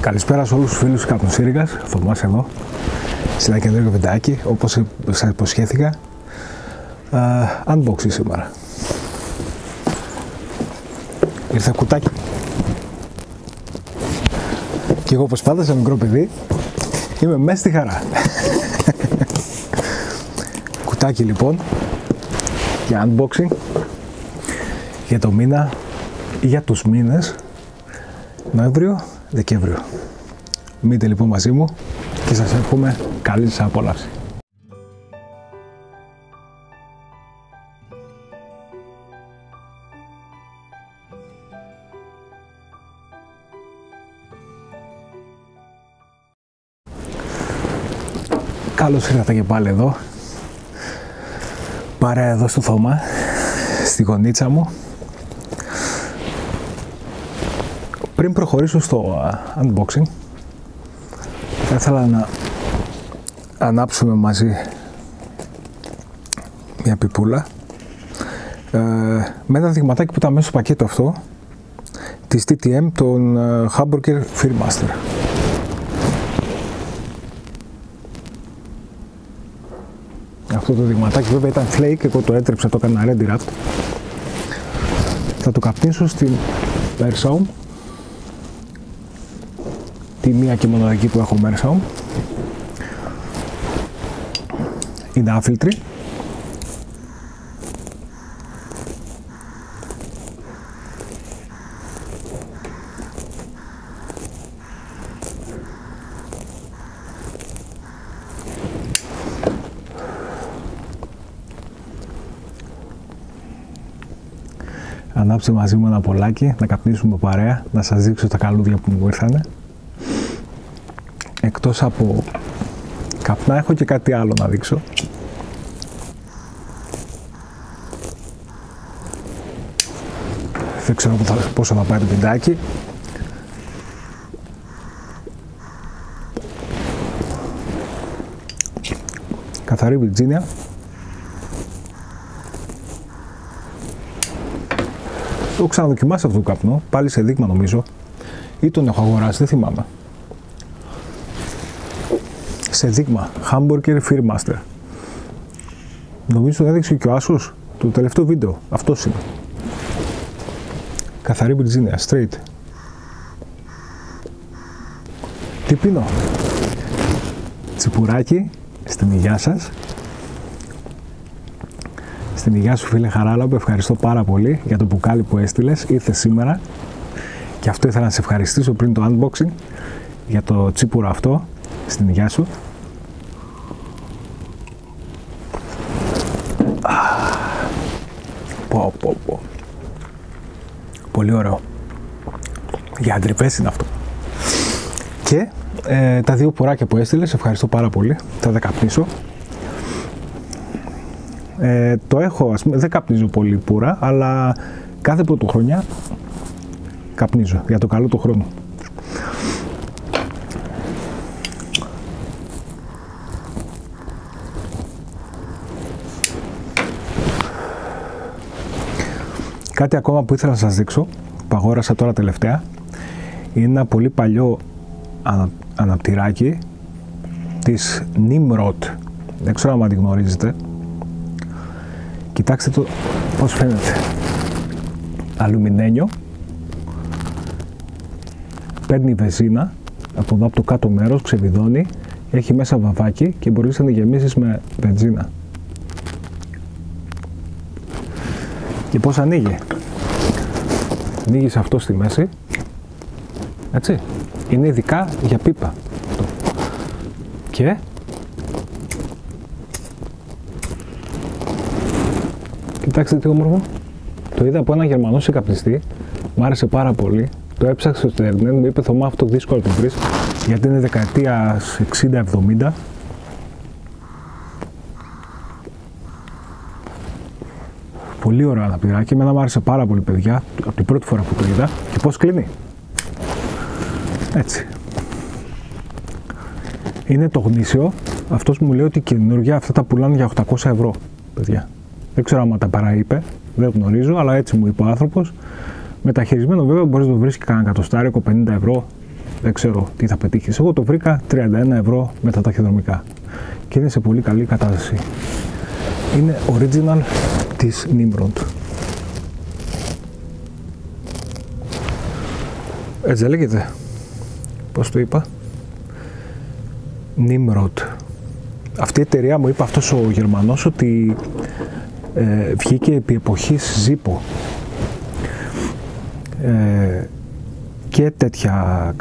Καλησπέρα σε όλους τους φίλους του Καπνοσύρικας, Θωμάς εδώ, σε ένα καινούργιο βιντεάκι, όπως σας υποσχέθηκα, unboxing σήμερα. Ήρθε κουτάκι. Και εγώ όπως πάντα, σαν μικρό παιδί, είμαι μέσα στη χαρά. Κουτάκι λοιπόν, για unboxing, για το μήνα, για τους μήνες, Νοέμβριο-Δεκέμβριο. Μείνετε λοιπόν μαζί μου και σας εύχομαι καλή σας απόλαυση. Καλώς ήρθατε και πάλι εδώ, παρέα εδώ στο Θωμά, στη γωνίτσα μου. Πριν προχωρήσω στο unboxing, θα ήθελα να ανάψουμε μαζί μια πιπούλα με ένα δειγματάκι που ήταν μέσα στο πακέτο αυτό της TTM, των Hamburger Firmaster. Αυτό το δειγματάκι βέβαια ήταν flake, εγώ το έτρεψα, το έκανα ready wrapped. Θα το καπνίσω στην Meerschaum, τη μία και μοναδική που έχω Meerschaum. Είναι άφιλτρη. Ανάψτε μαζί μου ένα πολλάκι, να καπνίσουμε παρέα, να σας δείξω τα καλούδια που μου ήρθανε. Εκτός από καπνά έχω και κάτι άλλο να δείξω. Δεν ξέρω πόσο θα πάει το βιντεάκι. Καθαρή Βιρτζίνια. Το έχω ξαναδοκιμάσει αυτό το καπνό, πάλι σε δείγμα νομίζω, ή τον έχω αγοράσει, δεν θυμάμαι. Σε δείγμα, Hamburger Firmaster. Νομίζω το έδειξε και ο Άσος το τελευταίο βίντεο, αυτός είναι. Καθαρή Βιρτζίνια, straight. Τι πίνω? Τσιπουράκι στην υγειά σας. Στην υγειά σου φίλε Χαράλαμπε, ευχαριστώ πάρα πολύ για το μπουκάλι που έστειλες, ήρθε σήμερα. Και αυτό ήθελα να σε ευχαριστήσω πριν το unboxing, για το τσίπουρο αυτό, στην υγειά σου. Πω. Πολύ ωραίο. Για αντρυπές είναι αυτό. Και τα δύο πουράκια που έστειλες, ευχαριστώ πάρα πολύ, θα τα καπνίσω. Το έχω, ας πούμε, δεν καπνίζω πολύ πουρα, αλλά κάθε πρωτοχρονιά καπνίζω για το καλό του χρόνου. Κάτι ακόμα που ήθελα να σας δείξω, που αγόρασα τώρα τελευταία, είναι ένα πολύ παλιό αναπτυράκι της Nimrod. Δεν ξέρω αν τη γνωρίζετε. Κοιτάξτε το πώς φαίνεται. Αλουμινένιο. Παίρνει βενζίνα από εδώ από το κάτω μέρος, ξεβιδώνει, έχει μέσα βαβάκι και μπορείς να γεμίσεις με βενζίνα. Και πώς ανοίγει? Ανοίγεις αυτό στη μέση, έτσι, είναι ειδικά για πίπα αυτό. Και κοιτάξτε τι όμορφο, το είδα από ένα Γερμανό σε καπνιστή, μου άρεσε πάρα πολύ, το έψαξα στο ίντερνετ, μου είπε Θωμά αυτό δύσκολο να το βρεις, γιατί είναι δεκαετίας 60-70. Πολύ ωραίο αναπηράκι, εμένα μου άρεσε πάρα πολύ παιδιά, από την πρώτη φορά που το είδα. Και πώς κλείνει. Έτσι. Είναι το γνήσιο, αυτός μου λέει ότι καινούργια αυτά τα πουλάνε για 800 ευρώ, παιδιά. Δεν ξέρω άμα τα παραείπε, δεν γνωρίζω, αλλά έτσι μου είπε ο άνθρωπος. Μεταχειρισμένο βέβαια μπορείς να το βρεις και κανένα εκατοστάρικο, 50 ευρώ. δεν ξέρω τι θα πετύχεις. Εγώ το βρήκα 31 ευρώ με τα ταχυδρομικά και είναι σε πολύ καλή κατάσταση. Είναι original της Nimrod. Έτσι λέγεται. Πώς το είπα? Nimrod. Αυτή η εταιρεία, μου είπε αυτός ο Γερμανός, ότι βγήκε επί εποχής Zippo. Και τέτοια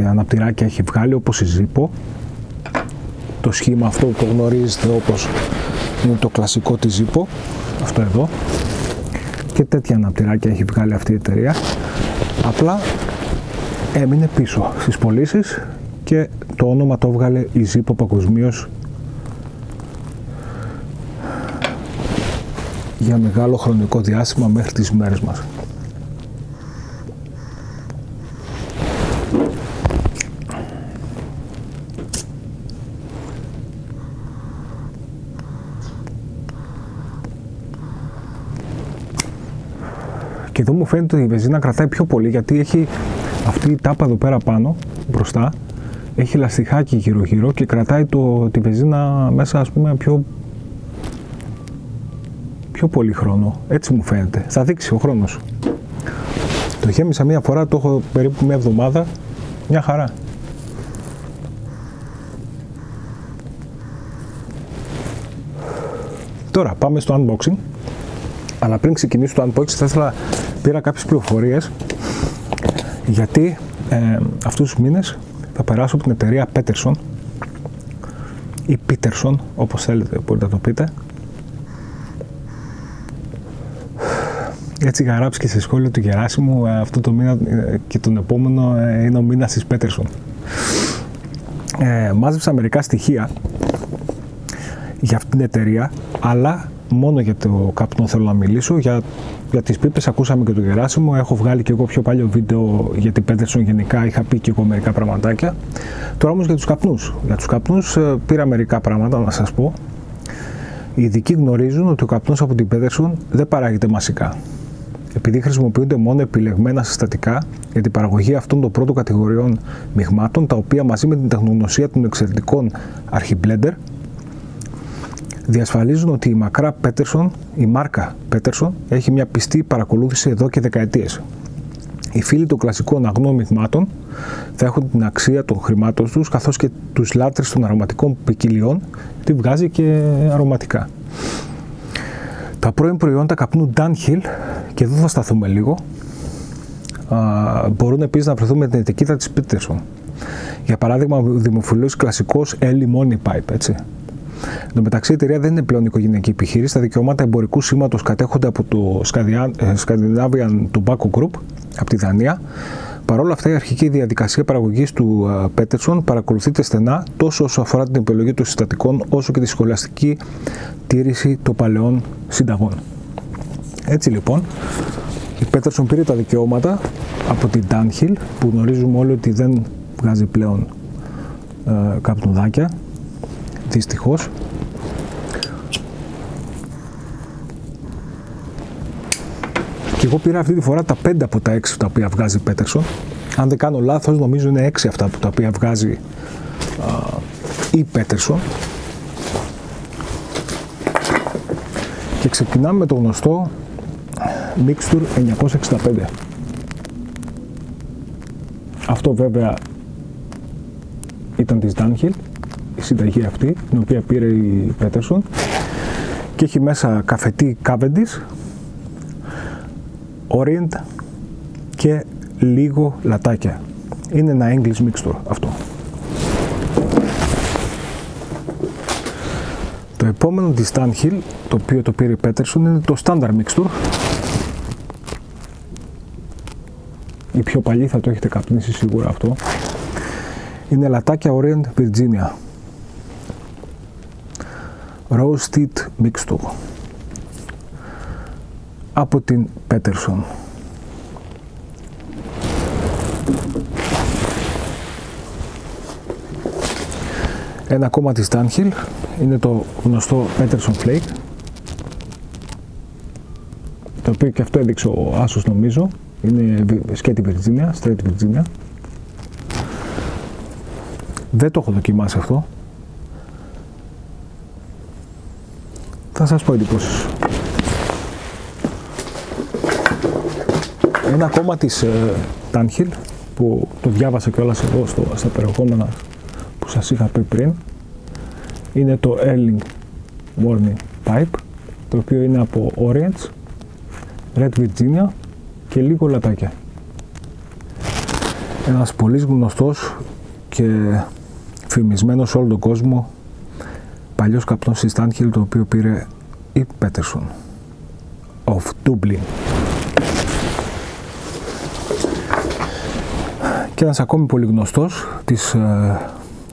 αναπτυράκια έχει βγάλει, όπως η Zippo. Το σχήμα αυτό που το γνωρίζετε, όπως είναι το κλασικό της Zippo, αυτό εδώ. Και τέτοια αναπτυράκια έχει βγάλει αυτή η εταιρεία. Απλά έμεινε πίσω στις πωλήσεις και το όνομα το έβγαλε η Zippo παγκοσμίως για μεγάλο χρονικό διάστημα μέχρι τις μέρες μας. Και εδώ μου φαίνεται ότι η βενζίνα κρατάει πιο πολύ, γιατί έχει αυτή η τάπα εδώ πέρα πάνω, μπροστά, έχει λαστιχάκι γύρω-γύρω και κρατάει τη βενζίνα μέσα, ας πούμε, πιο πολύ χρόνο. Έτσι μου φαίνεται. Θα δείξει ο χρόνος. Το γέμισα μία φορά, το έχω περίπου μία εβδομάδα. Μια χαρά. Τώρα πάμε στο unboxing. Αλλά πριν ξεκινήσω το unboxing θα ήθελα, πήρα κάποιες πληροφορίες, γιατί αυτούς τους μήνες θα περάσω από την εταιρεία Peterson ή Peterson, όπως θέλετε μπορείτε να το πείτε. Έτσι είχα γράψει και σε σχόλιο του Γεράσιμου, αυτό το μήνα και τον επόμενο είναι ο μήνας της Peterson. Μάζεψα μερικά στοιχεία για αυτήν την εταιρεία, αλλά μόνο για το καπνό θέλω να μιλήσω. Για τις πίπες ακούσαμε και το Γεράσιμο, έχω βγάλει και εγώ πιο παλιό βίντεο για την Peterson γενικά, είχα πει και εγώ μερικά πραγματάκια. Τώρα όμως για τους καπνούς. Για τους καπνούς πήρα μερικά πράγματα να σας πω. Οι ειδικοί γνωρίζουν ότι ο καπνός από την Peterson δεν παράγεται μασικά, επειδή χρησιμοποιούνται μόνο επιλεγμένα συστατικά για την παραγωγή αυτών των πρώτων κατηγοριών μειγμάτων, τα οποία μαζί με την τεχνογνωσία των εξαιρετικών αρχιμπλέντερ διασφαλίζουν ότι η μακρά Peterson, η μάρκα Peterson, έχει μια πιστή παρακολούθηση εδώ και δεκαετίες. Οι φίλοι των κλασικών αγνών μειγμάτων θα έχουν την αξία των χρημάτων τους, καθώς και τους λάτρες των αρωματικών ποικιλιών, τι βγάζει και αρωματικά. Τα πρώην προϊόντα καπνού Dunhill, και εδώ θα σταθούμε λίγο, μπορούν επίσης να βρεθούν με την ετικέτα της Peterson. Για παράδειγμα, ο δημοφιλής κλασικός Early Money Pipe, έτσι. Εν τω μεταξύ, η εταιρεία δεν είναι πλέον οικογενειακή επιχείρηση. Τα δικαιώματα εμπορικού σήματος κατέχονται από το Scandinavian Tobacco Group, από τη Δανία. Παρ' όλα αυτά, η αρχική διαδικασία παραγωγής του Peterson παρακολουθείται στενά, τόσο όσο αφορά την επιλογή των συστατικών, όσο και τη σχολαστική τήρηση των παλαιών συνταγών. Έτσι λοιπόν, η Peterson πήρε τα δικαιώματα από την Dunhill, που γνωρίζουμε όλοι ότι δεν βγάζει πλέον καπνουδάκια, δυστυχώς. Και εγώ πήρα αυτή τη φορά τα 5 από τα 6 τα οποία βγάζει η Peterson. Αν δεν κάνω λάθος, νομίζω είναι 6 αυτά τα οποία βγάζει η Peterson. Και ξεκινάμε με το γνωστό Mixture 965. Αυτό βέβαια ήταν της Dunhill, η συνταγή αυτή, την οποία πήρε η Peterson, και έχει μέσα καφετή Cavendish, Orient και λίγο λατάκια. Είναι ένα English mixture αυτό. Το επόμενο της Dunhill, το οποίο το πήρε η Peterson, είναι το Standard Mixture. Οι πιο παλιοί θα το έχετε καπνίσει σίγουρα αυτό. Είναι λατάκια Orient Virginia. Roasted Mixture από την Peterson. Ένα ακόμα της Dunhill είναι το γνωστό Peterson Flake, το οποίο και αυτό έδειξε ο Άσος νομίζω, είναι σκέτη Virginia, straight Virginia. Δεν το έχω δοκιμάσει αυτό. Θα σας πω εντυπώσεις. Ένα ακόμα της Dunhill που το διάβασα κιόλας εδώ στα περιεχόμενα που σας είχα πει πριν, είναι το Early Morning Pipe, το οποίο είναι από Orange, Red Virginia και λίγο λατάκια. Ένας πολύ γνωστός και φημισμένος σε όλο τον κόσμο παλιός καπνός της Dunhill, το οποίο πήρε η Peterson of Dublin. Και ένας ακόμη πολύ γνωστός της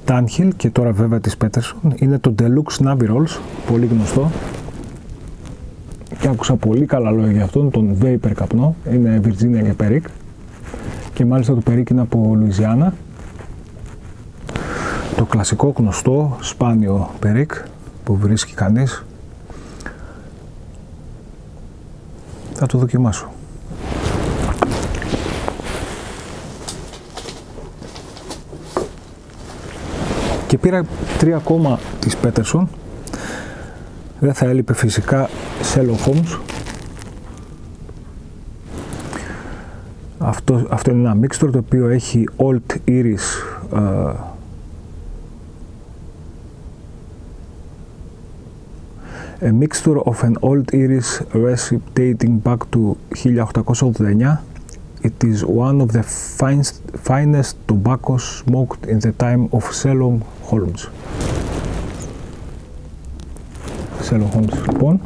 Dunhill και τώρα βέβαια της Peterson είναι το Deluxe Navy Rolls, πολύ γνωστό και άκουσα πολύ καλά λόγια για αυτόν, τον Vapor καπνό, είναι Virginia και Perique και μάλιστα το Perique είναι από Λουιζιάννα. Το κλασικό γνωστό σπάνιο Perique που βρίσκει κανείς, θα το δοκιμάσω. Και πήρα 3 ακόμα της Peterson. Δεν θα έλειπε φυσικά Sherlock Holmes. Αυτό είναι ένα mixture το οποίο έχει Old Irish a mixture of an Old Irish recipe dating back to 1889. It is one of the finest tobaccos smoked in the time of Sherlock Holmes. Sherlock Holmes, λοιπόν.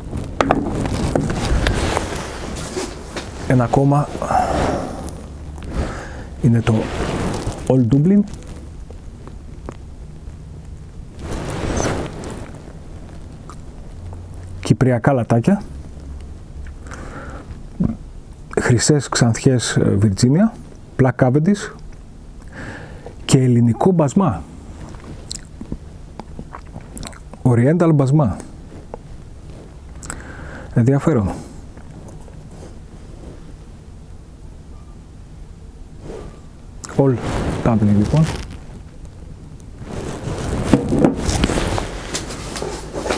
Ένα ακόμα είναι το Old Dublin. Κυπριακά λατάκια. Χρυσές ξανθιές Virginia, Black Cavendish και ελληνικό μπασμά, Oriental μπασμά. Ενδιαφέρον. All Dublin λοιπόν.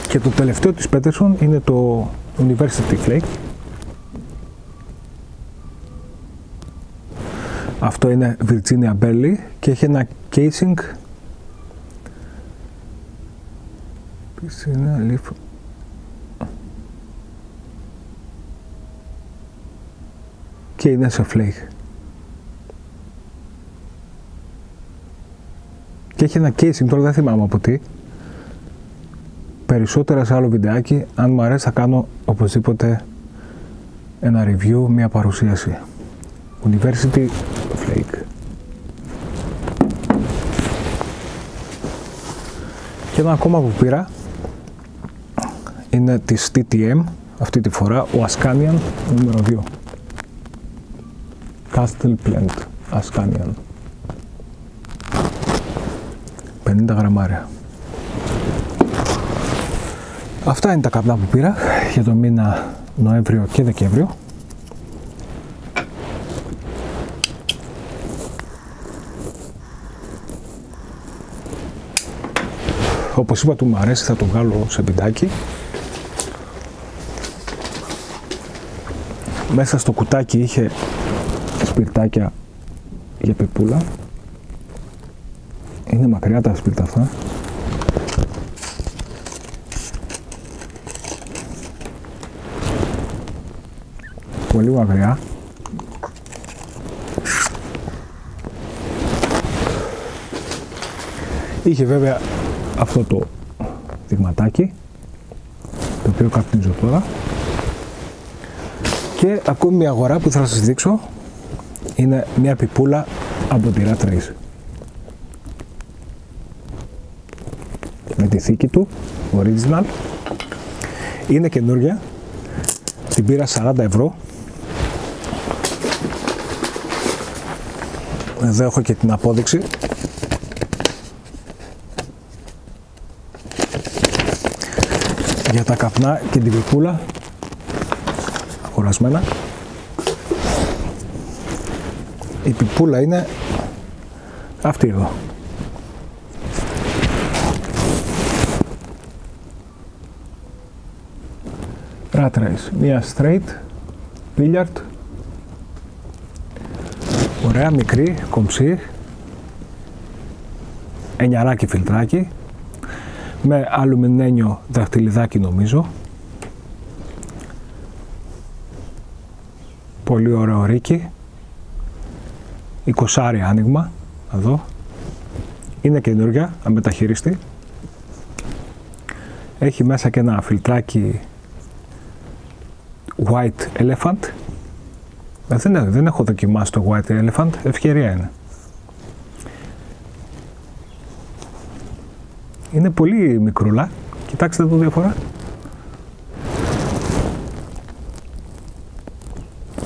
Και το τελευταίο της Peterson είναι το University Flake. Αυτό είναι Virginia Belly και έχει ένα casing και είναι σε flake. Και έχει ένα casing, τώρα δεν θυμάμαι από τι. Περισσότερα σε άλλο βιντεάκι, αν μου αρέσει θα κάνω οπωσδήποτε ένα review, μια παρουσίαση. University Flake. Και ένα ακόμα που πήρα είναι της TTM, αυτή τη φορά ο Ascanian νούμερο 2. Castle Blend Ascanian. 50 γραμμάρια. Αυτά είναι τα καπνά που πήρα για το μήνα Νοέμβριο και Δεκέμβριο. Όπως είπα, του μου αρέσει, θα το βγάλω σε βιντεάκι. Μέσα στο κουτάκι είχε σπιρτάκια για πιπούλα. Είναι μακριά τα σπιρτά αυτά. Πολύ μακριά. Είχε βέβαια αυτό το δειγματάκι, το οποίο καπνίζω τώρα. Και ακόμη μια αγορά που θα σας δείξω είναι μια πιπούλα από τη Rat Race. Με τη θήκη του, original. Είναι καινούργια. Την πήρα 40 ευρώ. Εδώ έχω και την απόδειξη. Για τα καπνά και την πιπούλα αγορασμένα. Η πιπούλα είναι αυτή εδώ. Rat Race. Μία straight, billiard. Ωραία, μικρή, κομψή. Εννιαράκι φιλτράκι. Με αλουμινένιο δαχτυλιδάκι νομίζω. Πολύ ωραίο ρίκι. 20 άνοιγμα. Εδώ. Είναι καινούργια, αμεταχειρίστη. Έχει μέσα και ένα φιλτράκι White Elephant. Δεν έχω δοκιμάσει το White Elephant, ευκαιρία είναι. Είναι πολύ μικρούλα, κοιτάξτε το διαφορά.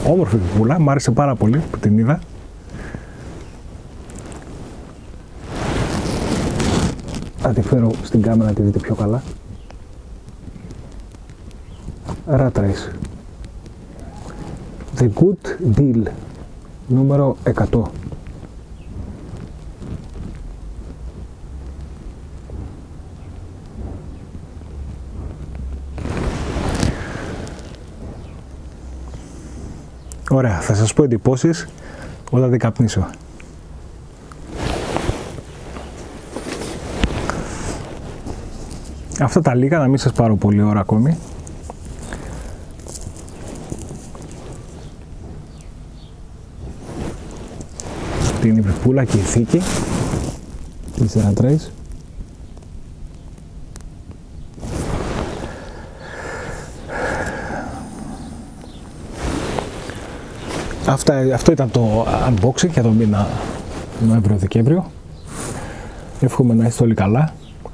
Όμορφη πιπούλα, μου άρεσε πάρα πολύ που την είδα. Θα τη φέρω στην κάμερα να τη δείτε πιο καλά. Rat Race. The Good Deal, νούμερο 100. Ωραία, θα σας πω εντυπώσεις όταν δεν καπνίσω. Αυτά τα λίγα, να μην σας πάρω πολύ ώρα ακόμη. Αυτή είναι η πιπούλα και η θήκη της Rat Race. Αυτό ήταν το unboxing για το μήνα Νοέμβριο-Δεκέμβριο. Εύχομαι να είστε όλοι καλά,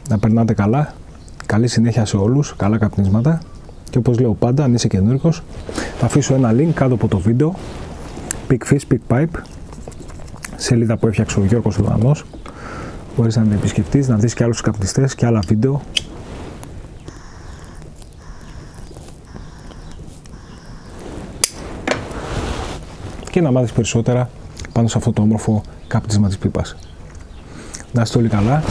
να περνάτε καλά. Καλή συνέχεια σε όλους, καλά καπνίσματα. Και όπως λέω πάντα, αν είσαι καινούργιος, θα αφήσω ένα link κάτω από το βίντεο. Pick Fish, Pick Pipe. Σελίδα που έφτιαξε ο Γιώργος Ουδανός. Μπορείς να την επισκεφτείς, να δεις και άλλους καπνιστές και άλλα βίντεο. Και να μάθεις περισσότερα πάνω σε αυτό το όμορφο κάπνισμα της πίπας. Να είστε όλοι καλά.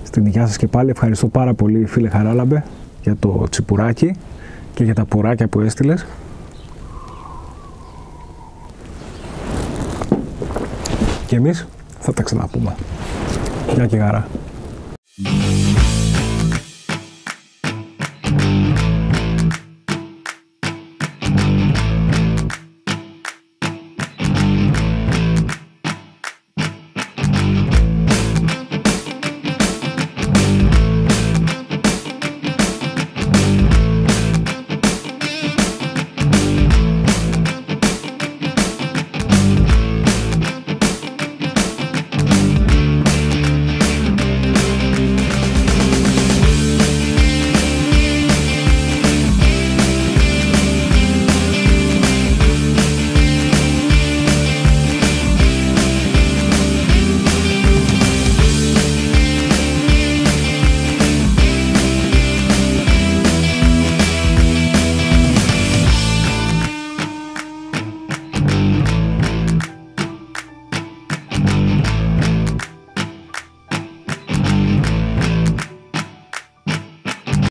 Στην υγεία σας και πάλι. Ευχαριστώ πάρα πολύ φίλε Χαράλαμπε για το τσιπουράκι και για τα πουράκια που έστειλες. Και εμείς θα τα ξαναπούμε. Γεια και χαρά.